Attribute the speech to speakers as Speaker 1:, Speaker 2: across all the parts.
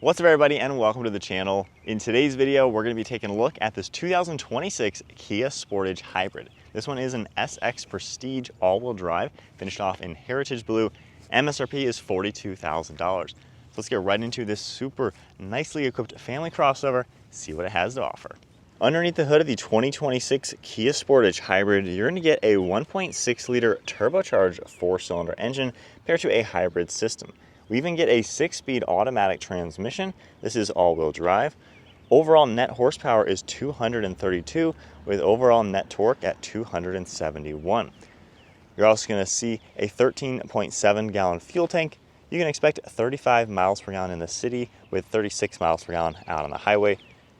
Speaker 1: What's up everybody and welcome to the channel. In today's video, we're going to be taking a look at this 2026 Kia Sportage Hybrid. This one is an SX Prestige all-wheel drive, finished off in Heritage Blue. MSRP is $42,000. So let's get right into this super nicely equipped family crossover, see what it has to offer. Underneath the hood of the 2026 Kia Sportage Hybrid, you're going to get a 1.6 liter turbocharged 4-cylinder engine paired to a hybrid system. We even get a 6-speed automatic transmission. This is all-wheel drive. Overall net horsepower is 232 with overall net torque at 271. You're also going to see a 13.7 gallon fuel tank. You can expect 35 miles per gallon in the city with 36 miles per gallon out on the highway.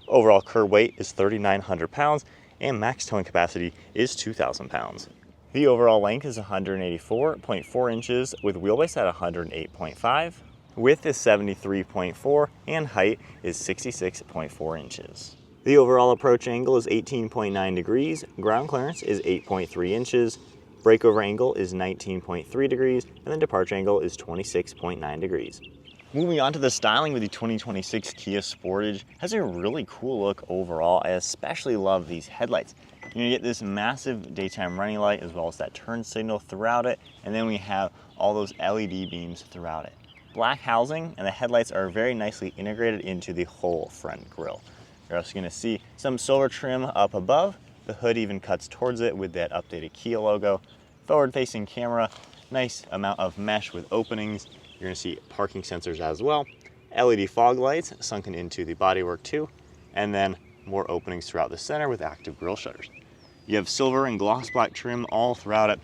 Speaker 1: Overall curb weight is 3,900 pounds and max towing capacity is 2,000 pounds. The overall length is 184.4 inches with wheelbase at 108.5. Width is 73.4 and height is 66.4 inches. The overall approach angle is 18.9 degrees, ground clearance is 8.3 inches, breakover angle is 19.3 degrees, and the departure angle is 26.9 degrees. Moving on to the styling with the 2026 Kia Sportage, has a really cool look overall. I especially love these headlights. You're gonna get this massive daytime running light as well as that turn signal throughout it, and then we have all those LED beams throughout it. Black housing and the headlights are very nicely integrated into the whole front grille. You're also gonna see some silver trim up above. The hood even cuts towards it with that updated Kia logo. Forward-facing camera, nice amount of mesh with openings. You're gonna see parking sensors as well. LED fog lights sunken into the bodywork too, and then more openings throughout the center with active grille shutters. You have silver and gloss black trim all throughout it,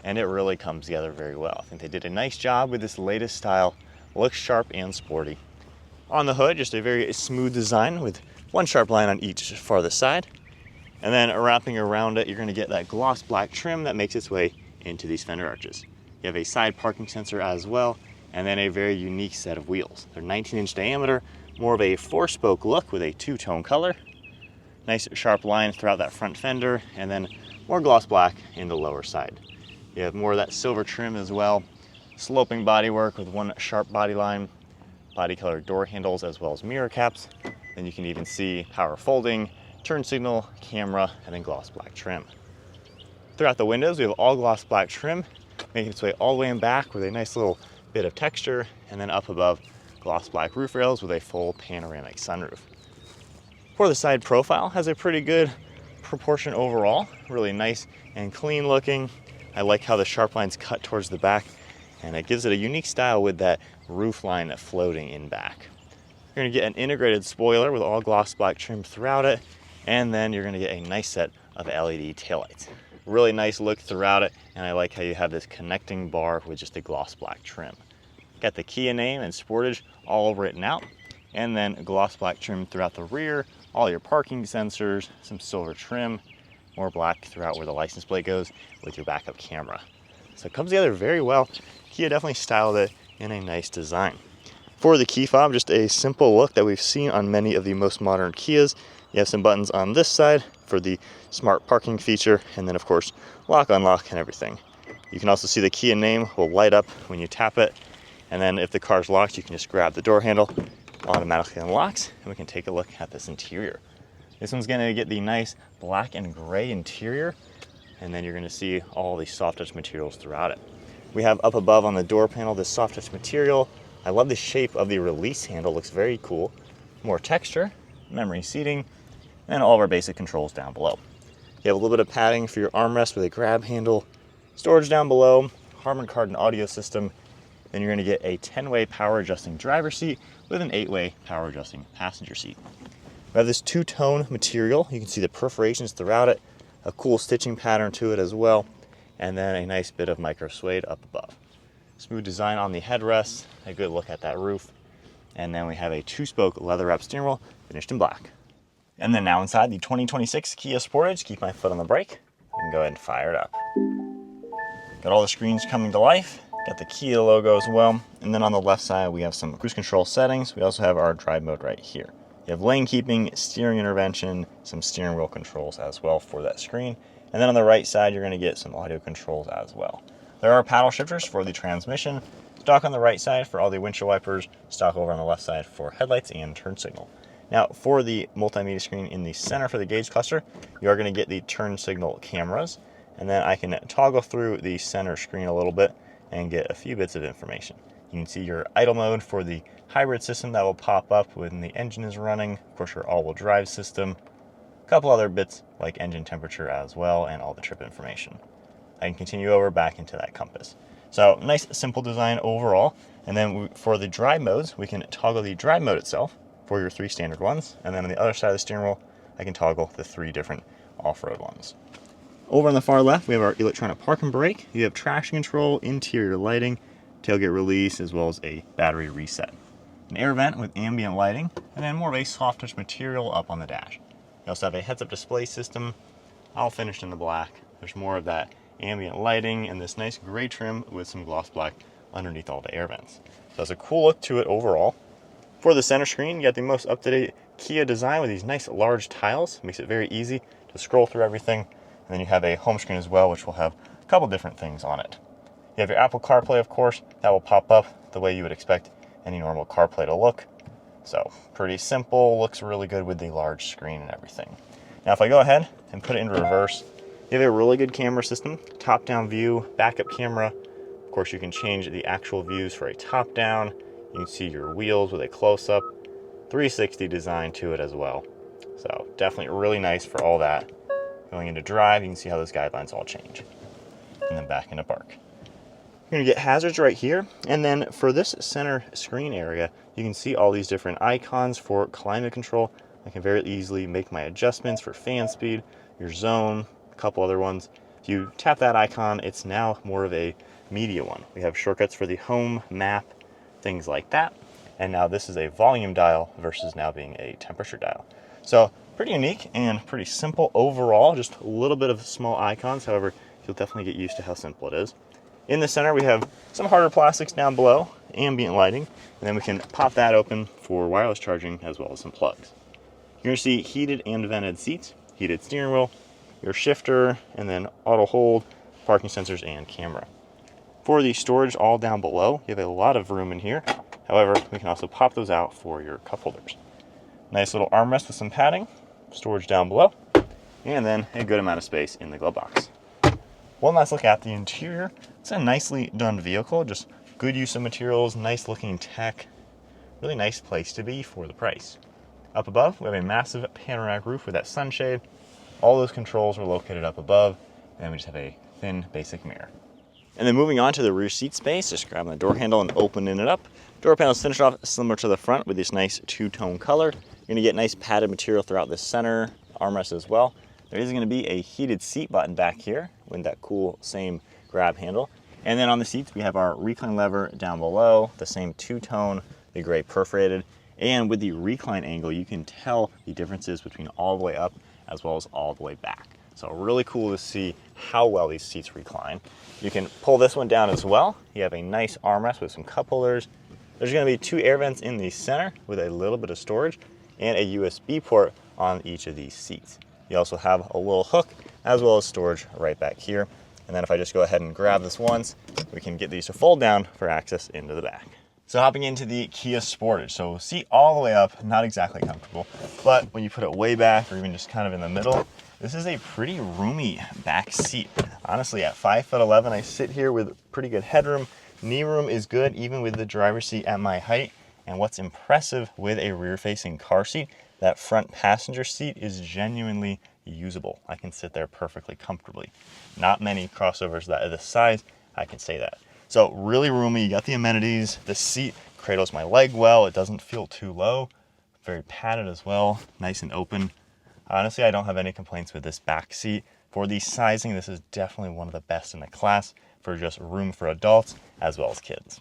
Speaker 1: and it really comes together very well. I think they did a nice job with this latest style. Looks sharp and sporty. On the hood, just a very smooth design with one sharp line on each farthest side. And then wrapping around it, you're gonna get that gloss black trim that makes its way into these fender arches. You have a side parking sensor as well, and then a very unique set of wheels. They're 19-inch diameter, more of a 4-spoke look with a 2-tone color. Nice sharp line throughout that front fender, and then more gloss black in the lower side. You have more of that silver trim as well. Sloping bodywork with one sharp body line, body colored door handles as well as mirror caps. Then you can even see power folding, turn signal, camera, and then gloss black trim. Throughout the windows, we have all gloss black trim, making its way all the way in back with a nice little bit of texture, and then up above, gloss black roof rails with a full panoramic sunroof. For the side profile, has a pretty good proportion overall, really nice and clean looking. I like how the sharp lines cut towards the back, and it gives it a unique style with that roof line floating in back. You're gonna get an integrated spoiler with all gloss black trim throughout it, and then you're gonna get a nice set of LED taillights. Really nice look throughout it, and I like how you have this connecting bar with just a gloss black trim. Got the Kia name and Sportage all written out, and then gloss black trim throughout the rear, all your parking sensors, some silver trim, more black throughout where the license plate goes with your backup camera. So it comes together very well. Kia definitely styled it in a nice design. For the key fob, just a simple look that we've seen on many of the most modern Kias. You have some buttons on this side for the smart parking feature, and then of course, lock, unlock, and everything. You can also see the Kia name will light up when you tap it, and then if the car's locked, you can just grab the door handle, automatically unlocks, and we can take a look at this interior. This one's gonna get the nice black and gray interior, and then you're gonna see all the soft touch materials throughout it. We have up above on the door panel this soft touch material. I love the shape of the release handle, looks very cool. More texture, memory seating, and all of our basic controls down below. You have a little bit of padding for your armrest with a grab handle, storage down below, Harman Kardon audio system. Then you're gonna get a 10-way power adjusting driver's seat with an 8-way power adjusting passenger seat. We have this 2-tone material. You can see the perforations throughout it, a cool stitching pattern to it as well, and then a nice bit of micro suede up above. Smooth design on the headrest, a good look at that roof, and then we have a 2-spoke leather wrap steering wheel finished in black. And then now inside the 2026 Kia Sportage, keep my foot on the brake, and go ahead and fire it up. Got all the screens coming to life. Got the Kia logo as well. And then on the left side, we have some cruise control settings. We also have our drive mode right here. You have lane keeping, steering intervention, some steering wheel controls as well for that screen. And then on the right side, you're gonna get some audio controls as well. There are paddle shifters for the transmission. stock on the right side for all the windshield wipers, stock over on the left side for headlights and turn signal. Now for the multimedia screen in the center for the gauge cluster, you are going to get the turn signal cameras, and then I can toggle through the center screen a little bit and get a few bits of information. You can see your idle mode for the hybrid system that will pop up when the engine is running, of course your all-wheel drive system, a couple other bits like engine temperature as well, and all the trip information. I can continue over back into that compass. So nice simple design overall. And then for the drive modes, we can toggle the drive mode itself for your 3 standard ones, and then on the other side of the steering wheel I can toggle the 3 different off-road ones. Over on the far left we have our electronic park and brake. You have traction control, interior lighting, tailgate release, as well as a battery reset. An air vent with ambient lighting, and then more of a soft touch material up on the dash. You also have a heads-up display system, all finished in the black. There's more of that ambient lighting and this nice gray trim with some gloss black underneath all the air vents. So it's a cool look to it overall. For the center screen, you got the most up-to-date Kia design with these nice large tiles. Makes it very easy to scroll through everything. And then you have a home screen as well, which will have a couple different things on it. You have your Apple CarPlay, of course. That will pop up the way you would expect any normal CarPlay to look. So pretty simple, looks really good with the large screen and everything. Now if I go ahead and put it into reverse, you have a really good camera system, top-down view, backup camera. Of course, you can change the actual views for a top-down. You can see your wheels with a close-up, 360 design to it as well. So definitely really nice for all that. Going into drive, you can see how those guidelines all change. And then back into park. You're gonna get hazards right here. And then for this center screen area, you can see all these different icons for climate control. I can very easily make my adjustments for fan speed, your zone, couple other ones. If you tap that icon, it's now more of a media one. We have shortcuts for the home, map, things like that. And now this is a volume dial versus now being a temperature dial. So pretty unique and pretty simple overall, just a little bit of small icons. However, you'll definitely get used to how simple it is. In the center, we have some harder plastics down below, ambient lighting, and then we can pop that open for wireless charging as well as some plugs. You're gonna see heated and vented seats, heated steering wheel, your shifter, and then auto hold, parking sensors, and camera. For the storage all down below, you have a lot of room in here. However, we can also pop those out for your cup holders. Nice little armrest with some padding, storage down below, and then a good amount of space in the glove box. One last look at the interior. It's a nicely done vehicle, just good use of materials, nice looking tech, really nice place to be for the price. Up above, we have a massive panoramic roof with that sunshade. All those controls are located up above, and then we just have a thin basic mirror. And then moving on to the rear seat space, just grabbing the door handle and opening it up. Door panel is finished off similar to the front with this nice two-tone color. You're gonna get nice padded material throughout the center, armrest as well. There is gonna be a heated seat button back here with that cool same grab handle. And then on the seats, we have our recline lever down below, the same two-tone, the gray perforated. And with the recline angle, you can tell the differences between all the way up as well as all the way back. So really cool to see how well these seats recline. You can pull this one down as well. You have a nice armrest with some cup holders. There's gonna be 2 air vents in the center with a little bit of storage and a USB port on each of these seats. You also have a little hook as well as storage right back here. And then if I just go ahead and grab this once, we can get these to fold down for access into the back. So hopping into the Kia Sportage. So seat all the way up, not exactly comfortable, but when you put it way back or even just kind of in the middle, this is a pretty roomy back seat. Honestly, at 5'11", I sit here with pretty good headroom. Knee room is good, even with the driver's seat at my height. And what's impressive with a rear-facing car seat, that front passenger seat is genuinely usable. I can sit there perfectly comfortably. Not many crossovers that are this size, I can say that. So really roomy, you got the amenities. The seat cradles my leg well. It doesn't feel too low. Very padded as well, nice and open. Honestly, I don't have any complaints with this back seat. For the sizing, this is definitely one of the best in the class for just room for adults as well as kids.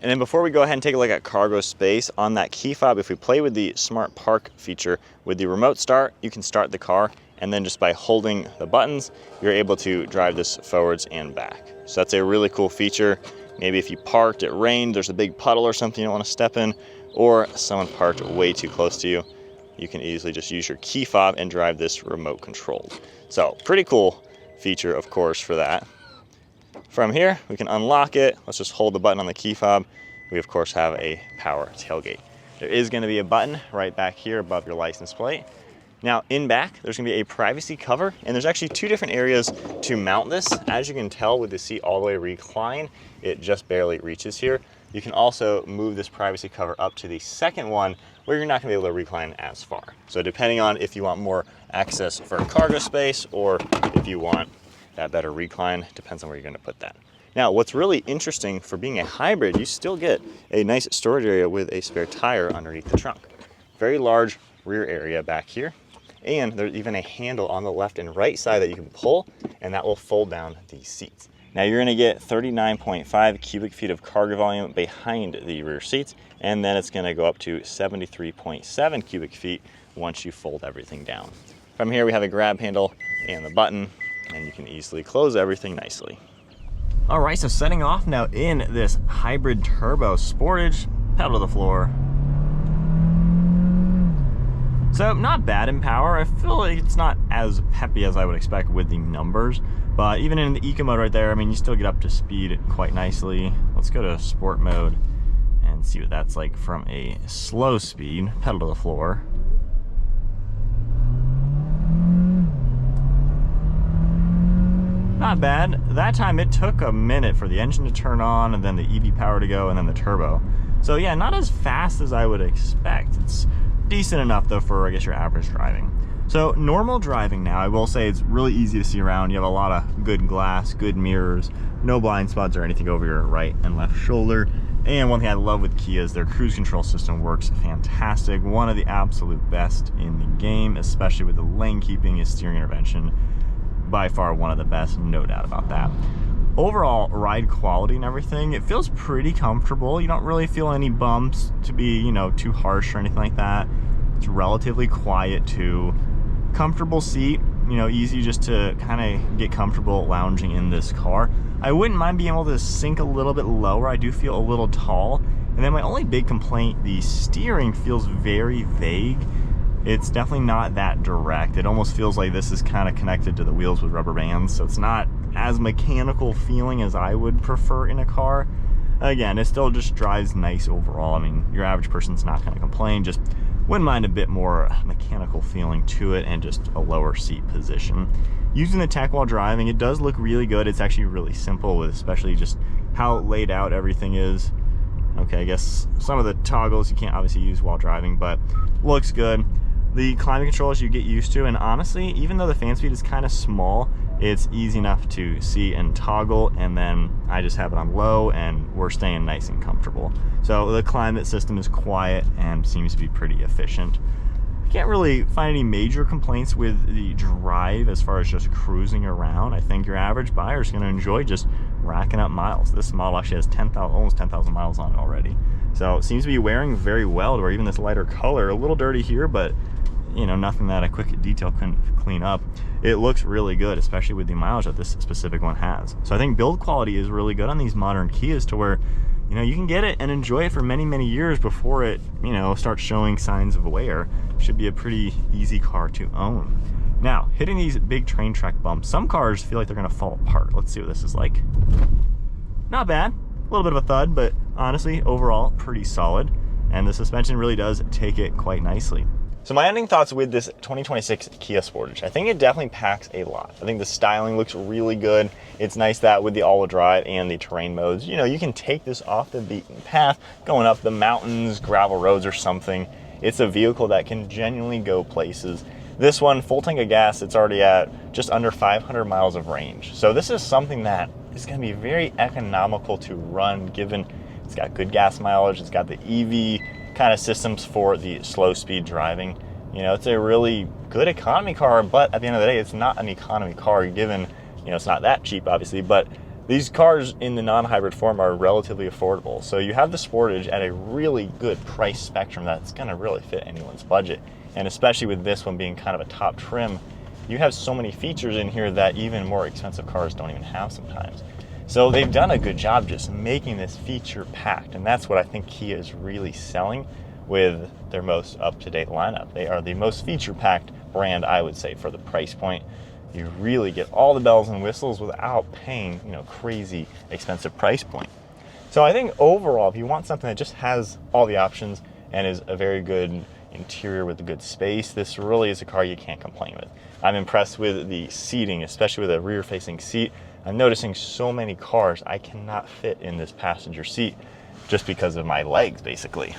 Speaker 1: And then before we go ahead and take a look at cargo space, on that key fob, if we play with the Smart Park feature, with the remote start, you can start the car, and then just by holding the buttons, you're able to drive this forwards and back. So that's a really cool feature. Maybe if you parked, it rained, there's a big puddle or something you don't want to step in, or someone parked way too close to you, you can easily just use your key fob and drive this remote controlled. So pretty cool feature, of course, for that. From here, we can unlock it. Let's just hold the button on the key fob. We of course have a power tailgate. There is gonna be a button right back here above your license plate. Now in back, there's gonna be a privacy cover, and there's actually two different areas to mount this. As you can tell with the seat all the way reclined, it just barely reaches here. You can also move this privacy cover up to the second one where you're not gonna be able to recline as far. So depending on if you want more access for cargo space or if you want that better recline, depends on where you're gonna put that. Now, what's really interesting for being a hybrid, you still get a nice storage area with a spare tire underneath the trunk. Very large rear area back here. And there's even a handle on the left and right side that you can pull, and that will fold down these seats. Now you're gonna get 39.5 cubic feet of cargo volume behind the rear seats, and then it's gonna go up to 73.7 cubic feet once you fold everything down. From here, we have a grab handle and the button, and you can easily close everything nicely. All right, so setting off now in this hybrid turbo Sportage, pedal to the floor. So not bad in power. I feel like it's not as peppy as I would expect with the numbers, but even in the eco mode right there, I mean, you still get up to speed quite nicely. Let's go to sport mode and see what that's like from a slow speed, pedal to the floor. Not bad. That time it took a minute for the engine to turn on and then the EV power to go and then the turbo. So yeah, not as fast as I would expect. It's decent enough though for, I guess, your average driving. So normal driving now, I will say it's really easy to see around. You have a lot of good glass, good mirrors, no blind spots or anything over your right and left shoulder. And one thing I love with Kia is their cruise control system works fantastic. One of the absolute best in the game, especially with the lane keeping and steering intervention. By far one of the best, no doubt about that. Overall ride quality and everything, it feels pretty comfortable. You don't really feel any bumps to be, you know, too harsh or anything like that. It's relatively quiet too. Comfortable seat, you know, easy just to kind of get comfortable lounging in this car. I wouldn't mind being able to sink a little bit lower. I do feel a little tall. And then my only big complaint, the steering feels very vague. It's definitely not that direct. It almost feels like this is kind of connected to the wheels with rubber bands, so it's not as mechanical feeling as I would prefer in a car. Again, it still just drives nice overall. I mean, your average person's not going to complain, just wouldn't mind a bit more mechanical feeling to it and just a lower seat position. Using the tech while driving, it does look really good. It's actually really simple, with especially just how laid out everything is. Okay, I guess some of the toggles you can't obviously use while driving, but looks good. The climate controls you get used to, and honestly, even though the fan speed is kind of small, it's easy enough to see and toggle, and then I just have it on low and we're staying nice and comfortable. So the climate system is quiet and seems to be pretty efficient. I can't really find any major complaints with the drive as far as just cruising around. I think your average buyer is going to enjoy just racking up miles. This model actually has almost 10,000 miles on it already. So it seems to be wearing very well, to where even this lighter color, a little dirty here, but you know, nothing that a quick detail couldn't clean up. It looks really good, especially with the mileage that this specific one has. So I think build quality is really good on these modern Kias, to where, you know, you can get it and enjoy it for many, many years before it, you know, starts showing signs of wear. Should be a pretty easy car to own. Now, hitting these big train track bumps, some cars feel like they're gonna fall apart. Let's see what this is like. Not bad, a little bit of a thud, but honestly, overall, pretty solid. And the suspension really does take it quite nicely. So my ending thoughts with this 2026 Kia Sportage, I think it definitely packs a lot. I think the styling looks really good. It's nice that with the all-wheel drive and the terrain modes, you know, you can take this off the beaten path, going up the mountains, gravel roads or something. It's a vehicle that can genuinely go places. This one, full tank of gas, it's already at just under 500 miles of range. So this is something that is gonna be very economical to run, given it's got good gas mileage, it's got the EV kind of systems for the slow speed driving. You know, it's a really good economy car, but at the end of the day, it's not an economy car, given, you know, it's not that cheap obviously, but these cars in the non-hybrid form are relatively affordable. So you have the Sportage at a really good price spectrum that's gonna really fit anyone's budget. And especially with this one being kind of a top trim, you have so many features in here that even more expensive cars don't even have sometimes. So they've done a good job just making this feature packed, and that's what I think Kia is really selling with their most up-to-date lineup. They are the most feature packed brand, I would say, for the price point. you really get all the bells and whistles without paying, you know, crazy expensive price point. So I think overall, if you want something that just has all the options and is a very good interior with a good space, this really is a car you can't complain with. I'm impressed with the seating, especially with a rear facing seat. I'm noticing so many cars I cannot fit in this passenger seat just because of my legs, basically.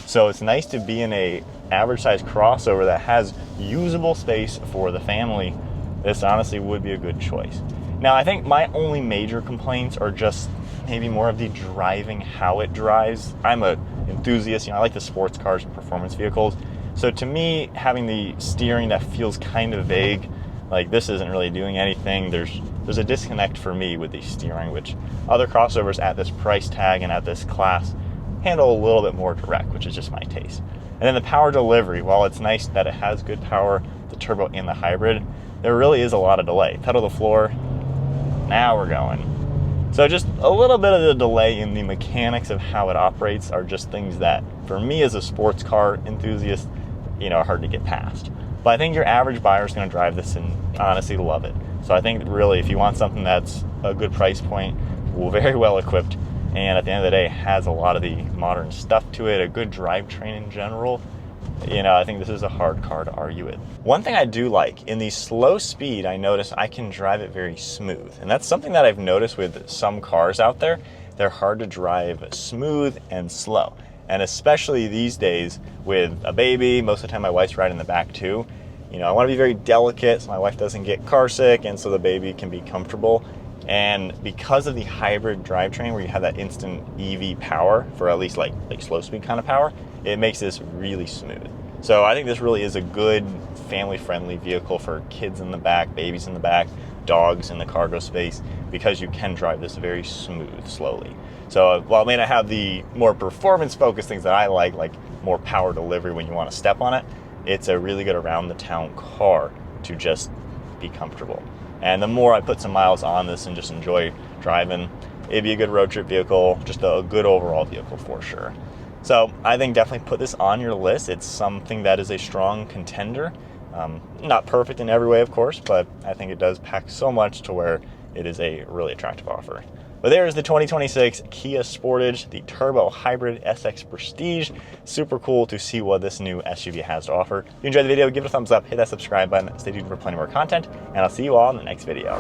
Speaker 1: So it's nice to be in a average size crossover that has usable space for the family. This honestly would be a good choice. Now, I think my only major complaints are just maybe more of the driving, how it drives. I'm an enthusiast, you know, I like the sports cars and performance vehicles. So to me, having the steering that feels kind of vague, like this isn't really doing anything. There's a disconnect for me with the steering, which other crossovers at this price tag and at this class handle a little bit more direct, which is just my taste. And then the power delivery, while it's nice that it has good power, the turbo and the hybrid, there really is a lot of delay. Pedal to the floor, now we're going. So just a little bit of the delay in the mechanics of how it operates are just things that, for me as a sports car enthusiast, you know, are hard to get past. But I think your average buyer is going to drive this and honestly love it. So I think really, if you want something that's a good price point, very well equipped, and at the end of the day has a lot of the modern stuff to it, a good drivetrain in general, you know, I think this is a hard car to argue with. One thing I do like, in the slow speed, I notice I can drive it very smooth. And that's something that I've noticed with some cars out there. They're hard to drive smooth and slow. And especially these days with a baby, most of the time my wife's riding in the back too. You know, I want to be very delicate so my wife doesn't get car sick and so the baby can be comfortable. And because of the hybrid drivetrain where you have that instant EV power for at least like slow speed kind of power, it makes this really smooth. So I think this really is a good family-friendly vehicle for kids in the back, babies in the back, dogs in the cargo space, because you can drive this very smooth, slowly. So while it may not have the more performance-focused things that I like more power delivery when you want to step on it, it's a really good around-the-town car to just be comfortable. And the more I put some miles on this and just enjoy driving, it'd be a good road trip vehicle, just a good overall vehicle for sure. So I think definitely put this on your list. It's something that is a strong contender. Not perfect in every way, of course, but I think it does pack so much to where it is a really attractive offer. But there is the 2026 Kia Sportage, the turbo hybrid SX Prestige. Super cool to see what this new SUV has to offer. If you enjoyed the video, give it a thumbs up, hit that subscribe button, stay tuned for plenty more content, and I'll see you all in the next video.